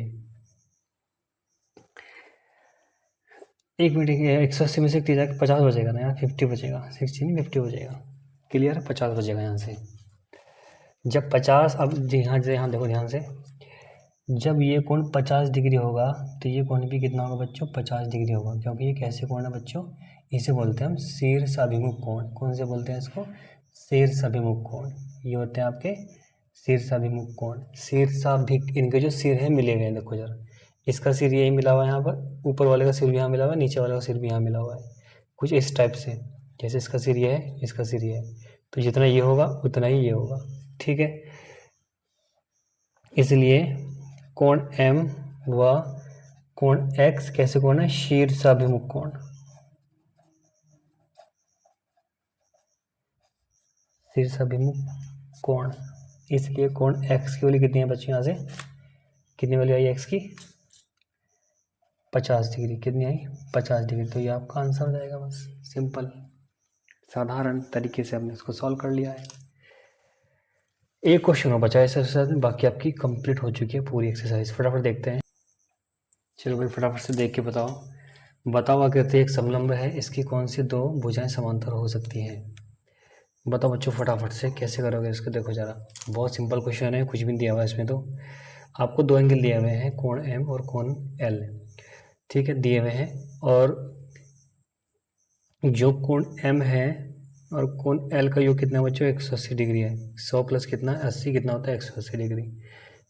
1 मिनट, 180 में से 30 50 बचेगा ना यार, 50 बचेगा, 60 नहीं 50 बचेगा। क्लियर? 50 बचेगा यहाँ से। जब 50, अब जी हाँ, यहाँ देखो ध्यान से, जब ये कोण 50 डिग्री होगा तो ये कोण भी कितना होगा बच्चों? 50 डिग्री होगा। क्योंकि ये कैसे कोण है बच्चों? इसे बोलते हैं हम शीर्ष अभिमुख कोण। कौन से बोलते हैं इसको? शीर्ष अभिमुख कोण। ये होते हैं आपके शीर्ष अभिमुख कोण। शीर्षाभिक, इनके जो सिर हैं मिले हुए हैं, देखो जरा, इसका सिर यही मिला हुआ है यहाँ पर, ऊपर वाले का सिर भी यहाँ मिला हुआ है, नीचे वाले का सिर भी यहाँ मिला हुआ है, कुछ इस टाइप से। जैसे इसका सिर ये है, इसका सिर ये है, तो जितना ये होगा उतना ही ये होगा। ठीक है, इसलिए कोण एम व कोण एक्स कैसे कोण है? शीर्षाभिमुख कोण। शीर्षाभिमुख कोण, इसलिए कोण एक्स की वैल्यू कितनी है बच्चों? यहाँ से कितनी वैल्यू आई एक्स की? 50 डिग्री। कितनी आई? 50 डिग्री। तो ये आपका आंसर हो जाएगा। बस सिंपल, साधारण तरीके से हमने इसको सॉल्व कर लिया है। एक क्वेश्चन और बचा है एक्सरसाइज में, बाकी आपकी कंप्लीट हो चुकी है पूरी एक्सरसाइज। फटाफट देखते हैं। चलो भाई फटाफट से देख के बताओ आकृति एक समलंब है, इसकी कौन सी दो भुजाएं समांतर हो सकती हैं? बताओ बच्चों फटाफट से कैसे करोगे इसको, देखो ज़रा बहुत सिंपल क्वेश्चन है, कुछ भी नहीं दिया हुआ है इसमें। तो आपको दो एंगल दिए हुए हैं, कोण एम और कोण एल, ठीक है, दिए हुए हैं। और जो कोण एम है और कोण एल का योग कितना है बच्चों, 180 डिग्री है। 100 प्लस कितना, 80 कितना होता है, 180 डिग्री,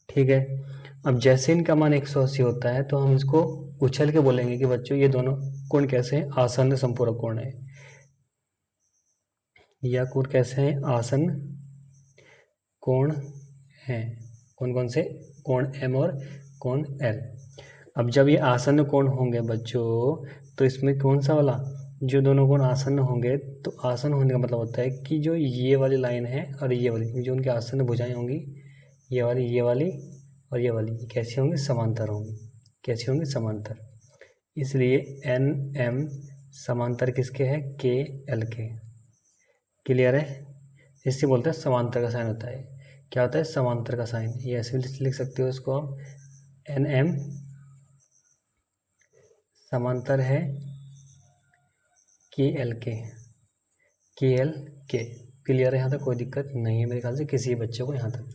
ठीक है। अब जैसे इनका मान 180 होता है तो हम इसको उछल के बोलेंगे कि बच्चों ये दोनों कोण कैसे हैं, आसन्न संपूरक कोण है, या कोण कैसे हैं, आसन्न कोण हैं। कौन कौन से, कोण एम और कोण एल। अब जब ये आसन्न कोण होंगे बच्चों तो इसमें कौन सा वाला, जो दोनों कोण आसन्न होंगे, तो आसन्न होने का मतलब होता है कि जो ये वाली लाइन है और ये वाली, जो उनकी आसन्न भुजाएं होंगी, ये वाली और ये वाली कैसी होंगी, समांतर होंगी। कैसी होंगी, समांतर। इसलिए एन एम समांतर किसके है, के एल के। क्लियर है। इससे बोलते हैं समांतर का साइन होता है। क्या होता है, समांतर का साइन। ये ऐसे भी लिख सकते हो इसको आप, एन एम समांतर है के एल के। क्लियर है यहाँ तक, कोई दिक्कत नहीं है मेरे ख्याल से किसी बच्चे को यहाँ तक।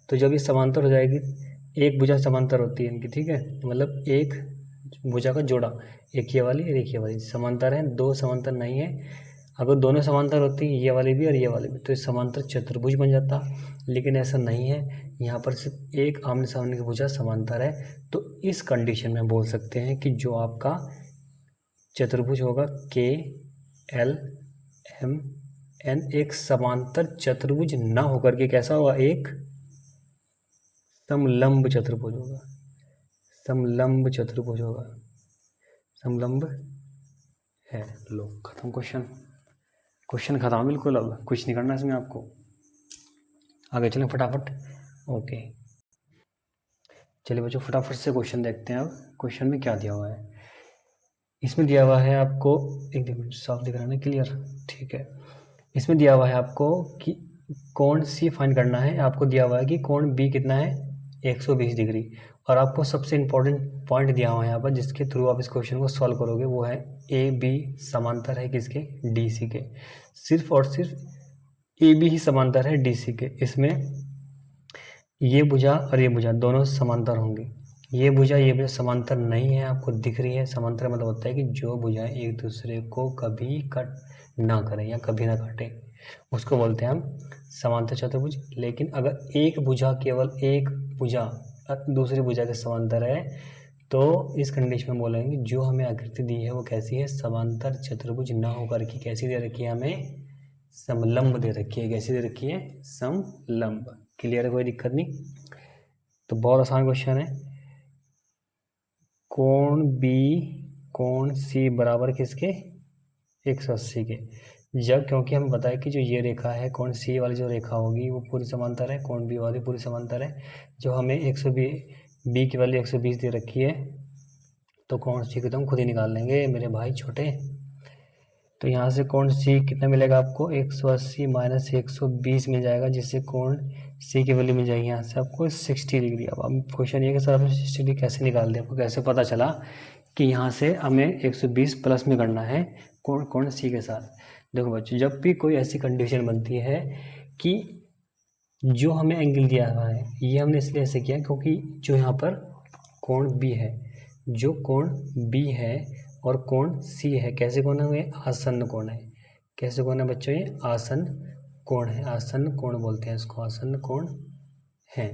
तो जब ये समांतर हो जाएगी, एक भुजा समांतर होती है इनकी, ठीक है, मतलब एक भुजा का जोड़ा, एक ये वाली और एक ये वाली समांतर है, दो समांतर नहीं है। अगर दोनों समांतर होती ये वाली भी और ये वाली भी तो इस समांतर चतुर्भुज बन जाता, लेकिन ऐसा नहीं है। यहाँ पर सिर्फ एक आमने सामने की भुजा समांतर है। तो इस कंडीशन में बोल सकते हैं कि जो आपका चतुर्भुज होगा के एल एम एन एक समांतर चतुर्भुज ना होकर के कैसा होगा, एक समलंब चतुर्भुज होगा। समलंब चतुर्भुज होगा, समलंब है। लो खत्म क्वेश्चन खत्म बिल्कुल, अब कुछ नहीं करना इसमें आपको। आगे चलें फटाफट। ओके चलिए बच्चों फटाफट से क्वेश्चन देखते हैं। अब क्वेश्चन में क्या दिया हुआ है, इसमें दिया हुआ है आपको, एक मिनट साफ दिख रहा है ना, क्लियर, ठीक है। इसमें दिया हुआ है आपको कि कोण सी फाइंड करना है। आपको दिया हुआ है कि कोण बी कितना है, 120 डिग्री। और आपको सबसे इम्पोर्टेंट पॉइंट दिया हुआ है यहाँ पर जिसके थ्रू आप इस क्वेश्चन को सॉल्व करोगे, वो है ए बी समांतर है किसके, डी सी के। सिर्फ और सिर्फ ए बी ही समांतर है डी सी के। इसमें ये भुजा और ये भुजा दोनों समांतर होंगे। ये भुजा समांतर नहीं है, आपको दिख रही है। समांतर मतलब होता है कि जो भुजाएं एक दूसरे को कभी कट ना करें या कभी ना काटें, उसको बोलते हैं हम समांतर चतुर्भुज। लेकिन अगर एक भुजा, केवल एक भुजा दूसरी भुजा के समांतर है तो इस कंडीशन में बोलेंगे जो हमें आकृति दी है वो कैसी है, समांतर चतुर्भुज ना होकर के कैसी दे रखी है, हमें समलंब दे रखी है। कैसी दे रखी है, समलंब। क्लियर है, कोई दिक्कत नहीं। तो बहुत आसान क्वेश्चन है। कोण बी कोण सी बराबर किसके, 180 के। जब, क्योंकि हमें बताया कि जो ये रेखा है, कोण सी वाली जो रेखा होगी वो पूरी समांतर है, कोण बी वाली पूरी समांतर है। जो हमें 120 बी की वैल्यू 120 दे रखी है, तो कोण सी की तो हम खुद ही निकाल लेंगे मेरे भाई छोटे। तो यहाँ से कोण सी कितना मिलेगा आपको, 180 माइनस 120 मिल जाएगा, जिससे कोण सी की वैल्यू मिल जाएगी यहाँ से आपको 60 डिग्री। अब क्वेश्चन ये कि सर आपने 60 डिग्री कैसे निकाल दिया, आपको कैसे पता चला कि यहाँ से हमें 120 प्लस में करना है कोण सी के साथ। देखो बच्चों, जब भी कोई ऐसी कंडीशन बनती है कि जो हमें एंगल दिया हुआ है, ये हमने इसलिए ऐसे किया क्योंकि जो यहाँ पर कोण बी है, जो कोण बी है और कोण सी है, कैसे कोण है, हुए आसन्न कोण है। कैसे कोण है बच्चों, ये आसन्न कोण है। आसन्न कोण बोलते हैं इसको, आसन्न कोण है।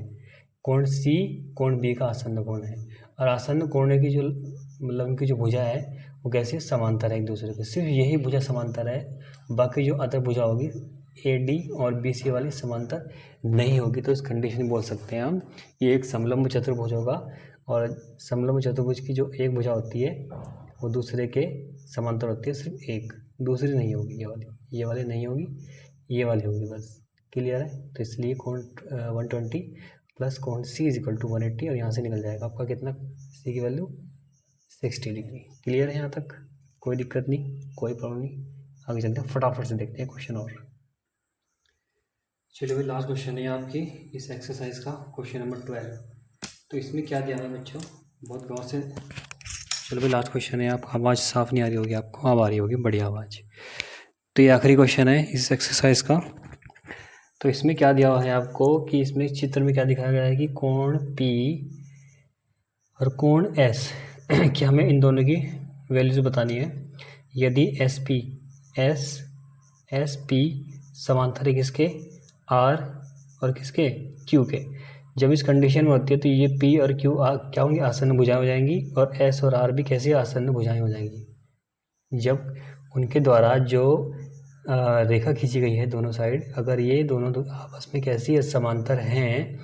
कोण सी कोण बी का आसन्न कोण है। और आसन्न कोण की जो मतलब उनकी जो भुजा है वो कैसी समांतर है एक दूसरे के, सिर्फ यही भुजा समांतर है, बाकी जो अदर भुजा होगी ए डी और बी सी वाली समांतर नहीं होगी। तो इस कंडीशन में बोल सकते हैं हम ये एक समलंब चतुर्भुज होगा। और समलंब चतुर्भुज की जो एक भुजा होती है वो दूसरे के समांतर होती है, सिर्फ एक, दूसरी नहीं होगी। ये वाली नहीं होगी, ये वाली होगी बस। क्लियर है। तो इसलिए कोण 120 प्लस कोण सी इज इक्वल टू 180, और यहाँ से निकल जाएगा आपका कितना, सी की वैल्यू 60 डिग्री। क्लियर है यहाँ तक, कोई दिक्कत नहीं, कोई प्रॉब्लम नहीं। आगे चलते हैं, फटाफट से देखते हैं क्वेश्चन। और चलिए भाई लास्ट क्वेश्चन है आपकी इस एक्सरसाइज का, क्वेश्चन नंबर 12। तो इसमें क्या दिया है बच्चों, बहुत गौर से। चलो भाई लास्ट क्वेश्चन है। आपको आवाज़ साफ़ नहीं आ रही होगी, आपको अब आ रही होगी बढ़िया आवाज़। तो ये आखिरी क्वेश्चन है इस एक्सरसाइज का। तो इसमें क्या दिया हुआ है आपको कि इसमें चित्र में क्या दिखाया गया है कि कोण P और कोण S कि हमें इन दोनों की वैल्यूज बतानी है। यदि एस पी समांतर है किसके, R और किसके, Q के। जब इस कंडीशन में होती है तो ये P और Q क्या होंगी, आसन्न भुजाएं हो जाएंगी, और S और R भी कैसी आसन्न भुजाएं हो जाएंगी। जब उनके द्वारा जो रेखा खींची गई है दोनों साइड, अगर ये दोनों आपस में कैसी समांतर हैं,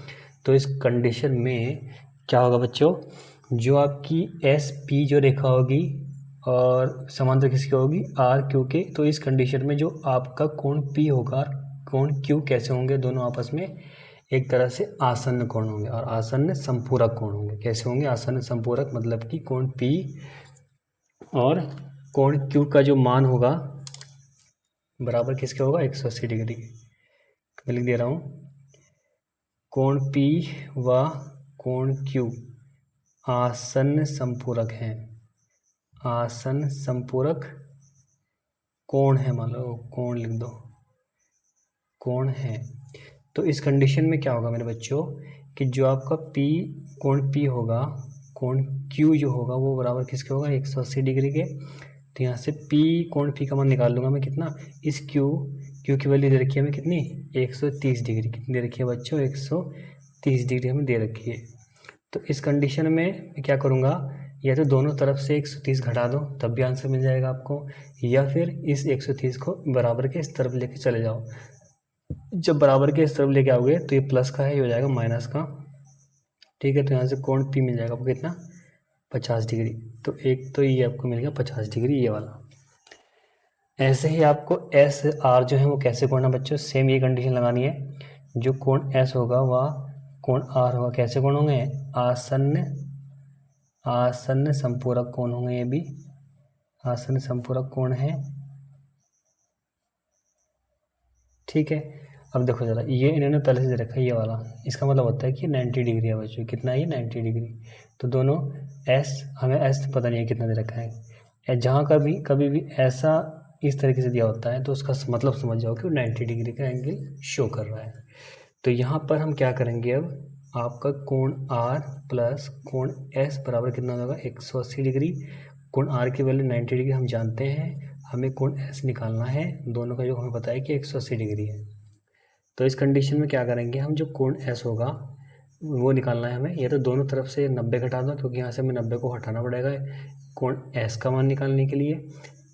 तो इस कंडीशन में क्या होगा बच्चों, जो आपकी एस पी जो रेखा होगी और समांतर किसकी होगी, आर क्यू के। तो इस कंडीशन में जो आपका कोण पी होगा, कोण क्यू कैसे होंगे, दोनों आपस में एक तरह से आसन्न कोण होंगे और आसन्न संपूरक कोण होंगे। कैसे होंगे, आसन्न संपूरक, मतलब कि कोण पी और कोण क्यू का जो मान होगा बराबर किसके होगा, 180 डिग्री। मैं लिख दे रहा हूँ, कोण P व कोण Q आसन्न संपूरक हैं, आसन्न संपूरक कोण है, मान लो कोण लिख दो, कोण है। तो इस कंडीशन में क्या होगा मेरे बच्चों कि जो आपका P कोण P होगा, कोण Q जो होगा वो बराबर किसके होगा, 180 डिग्री के। तो यहाँ से P कोण P का मान निकाल लूँगा मैं कितना, इस Q की वैल्यू दे रखी है हमें कितनी, 130 डिग्री। कितनी दे रखी है बच्चों, 130 डिग्री हमें दे रखी है। तो इस कंडीशन में मैं क्या करूँगा, या तो दोनों तरफ से 130 घटा दो तब भी आंसर मिल जाएगा आपको, या फिर इस 130 को बराबर के इस तरफ लेके चले जाओ। जब बराबर के इस तरफ लेके आओगे तो ये प्लस का है, ये हो जाएगा माइनस का। ठीक है, तो यहाँ से कोण P मिल जाएगा आपको कितना, 50 डिग्री। तो एक तो ये आपको मिल गया 50 डिग्री ये वाला। ऐसे ही आपको एस आर जो है वो कैसे कोण है बच्चों, सेम ये कंडीशन लगानी है। जो कोण एस होगा वह कोण आर होगा, कैसे कोण होंगे, आसन्न आसन्न संपूरक कोण होंगे, ये भी आसन्न संपूरक कोण है। ठीक है, अब देखो ज़रा, ये इन्होंने पहले से दे रखा है ये वाला, इसका मतलब होता है कि 90 डिग्री है बच्चों। कितना है ये, 90 डिग्री। तो दोनों एस, हमें एस पता नहीं है कितना दे रखा है। जहाँ कभी भी ऐसा इस तरीके से दिया होता है तो उसका मतलब समझ जाओ कि वो 90 डिग्री का एंगल शो कर रहा है। तो यहाँ पर हम क्या करेंगे, अब आपका कोण आर प्लस कोण एस बराबर कितना होगा, 180 डिग्री। कोण आर की वैल्यू 90 डिग्री हम जानते हैं, हमें कोण एस निकालना है, दोनों का जो हमें पता है कि 180 डिग्री है। तो इस कंडीशन में क्या करेंगे हम, जो कोण एस होगा वो निकालना है हमें। या तो दोनों तरफ से 90 घटा दो, क्योंकि यहाँ से हमें 90 को हटाना पड़ेगा कोण एस का मान निकालने के लिए।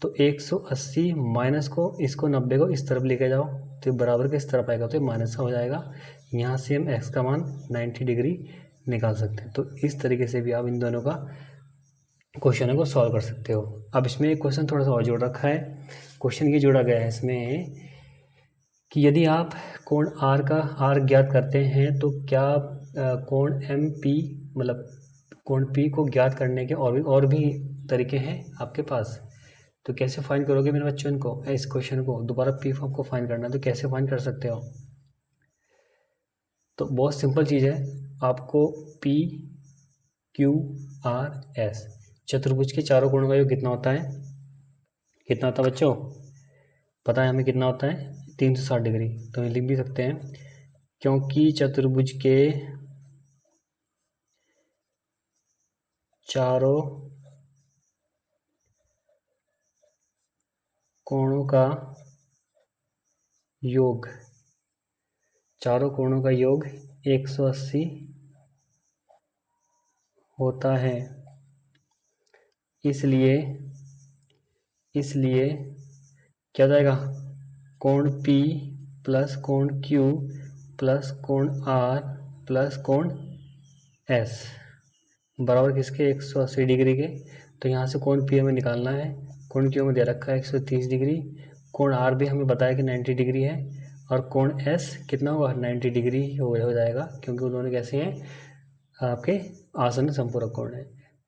तो 180 माइनस को, इसको 90 को इस तरफ लेके जाओ तो बराबर के इस तरफ आएगा, तो ये माइनस का हो जाएगा। यहाँ से हम एक्स का मान 90 डिग्री निकाल सकते हैं। तो इस तरीके से भी आप इन दोनों का क्वेश्चन को सॉल्व कर सकते हो। अब इसमें एक क्वेश्चन थोड़ा सा और जोड़ रखा है। क्वेश्चन ये जोड़ा गया है इसमें कि यदि आप कोण आर का आर ज्ञात करते हैं तो क्या कोण एम पी, मतलब कोण पी को ज्ञात करने के और भी तरीके हैं आपके पास। तो कैसे फाइंड करोगे मेरे बच्चों इनको, इस क्वेश्चन को दोबारा पी आपको फाइंड करना है, तो कैसे फाइंड कर सकते हो। तो बहुत सिंपल चीज़ है, आपको पी क्यू आर एस चतुर्भुज के चारों कोणों का योग कितना होता है, कितना होता है बच्चों, पता है हमें कितना होता है, 360 डिग्री। तो ये लिख भी सकते हैं, क्योंकि चतुर्भुज के चारों कोणों का योग, चारों कोणों का योग 180 होता है। इसलिए क्या हो जाएगा, कोण P प्लस कोण Q प्लस कोण R प्लस कोण S बराबर किसके, 180 डिग्री के। तो यहाँ से कोण P हमें निकालना है, कोण Q में दे रखा है 130 डिग्री, कोण R भी हमें बताया कि 90 डिग्री है, और कोण S कितना होगा, 90 डिग्री हो जाएगा, क्योंकि वो दोनों कैसे हैं आपके आसन्न संपूरक कोण है।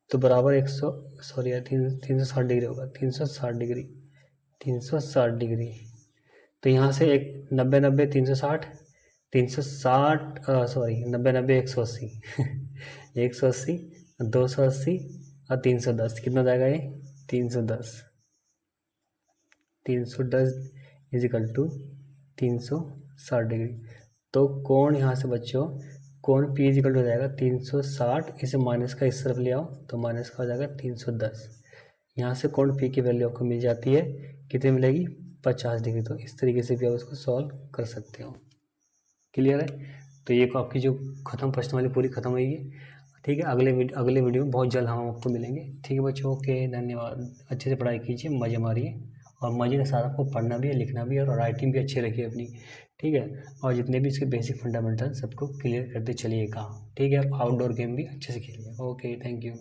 तो बराबर 360 डिग्री होगा, 360 डिग्री। तो यहाँ से एक 90 90 360 90 90 180 180 280 और 310 कितना जाएगा ये, 310 इजिकल टू 360 डिग्री। तो कोण यहाँ से बच्चों कोण P इजिकल टू हो जाएगा 360, इसे माइनस का इस तरफ ले आओ तो माइनस का हो जाएगा 310। यहाँ से कोण P की वैल्यू आपको मिल जाती है, कितनी मिलेगी 50 डिग्री। तो इस तरीके से भी आप उसको सॉल्व कर सकते हो। क्लियर है? तो ये आपकी जो खत्म प्रश्न वाली पूरी खत्म हुई है। ठीक है, अगले वीडियो में बहुत जल्द हम आपको मिलेंगे। ठीक है बच्चों, ओके, धन्यवाद। अच्छे से पढ़ाई कीजिए, मज़े मारिए, और मज़े के साथ आपको पढ़ना भी है, लिखना भी है, और राइटिंग भी अच्छी रखिए अपनी। ठीक है, और जितने भी इसके बेसिक फंडामेंटल सबको क्लियर करते चलिएगा। ठीक है, आउटडोर गेम भी अच्छे से खेलिए। Okay, thank you.